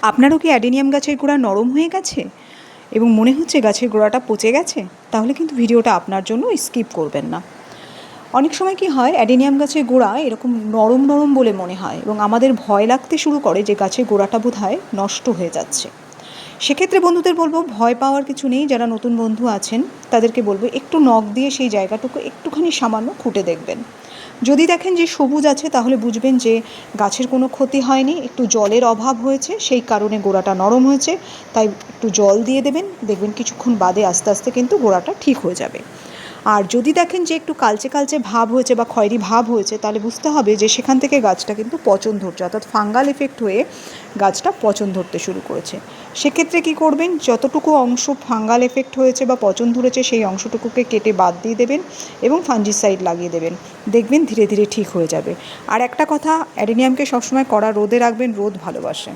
আপনারও কি অ্যাডেনিয়াম গাছের গোড়া নরম হয়ে গেছে এবং মনে হচ্ছে গাছের গোড়াটা পচে গেছে? তাহলে কিন্তু ভিডিওটা আপনার জন্য, স্কিপ করবেন না। অনেক সময় কি হয়, অ্যাডেনিয়াম গাছের গোড়া এরকম নরম নরম বলে মনে হয় এবং আমাদের ভয় লাগতে শুরু করে যে গাছের গোড়াটা বোধহয় নষ্ট হয়ে যাচ্ছে। সেক্ষেত্রে বন্ধুদের বলবো, ভয় পাওয়ার কিছু নেই। যারা নতুন বন্ধু আছেন তাদেরকে বলবো একটু নখ দিয়ে সেই জায়গাটুকু একটুখানি সামান্য খুঁটে দেখবেন। যদি দেখেন যে সবুজ আছে, তাহলে বুঝবেন যে গাছের কোনো ক্ষতি হয়নি, একটু জলের অভাব হয়েছে, সেই কারণে গোড়াটা নরম হয়েছে। তাই একটু জল দিয়ে দেবেন, দেখবেন কিছুক্ষণ বাদে আস্তে আস্তে কিন্তু গোড়াটা ঠিক হয়ে যাবে। আর যদি দেখেন যে একটু কালচে কালচে ভাব হয়েছে বা খয়েরি ভাব হয়েছে, তাহলে বুঝতে হবে যে সেখান থেকে গাছটা কিন্তু পচন ধরছে, অর্থাৎ ফাঙ্গাল এফেক্ট হয়ে গাছটা পচন ধরতে শুরু করেছে। সেক্ষেত্রে কী করবেন, যতটুকু অংশ ফাঙ্গাল এফেক্ট হয়েছে বা পচন ধরেছে সেই অংশটুকুকে কেটে বাদ দিয়ে দেবেন এবং ফাঞ্জিসাইড লাগিয়ে দেবেন। দেখবেন ধীরে ধীরে ঠিক হয়ে যাবে। আর একটা কথা, অ্যাডেনিয়ামকে সবসময় কড়া রোদে রাখবেন, রোদ ভালোবাসে।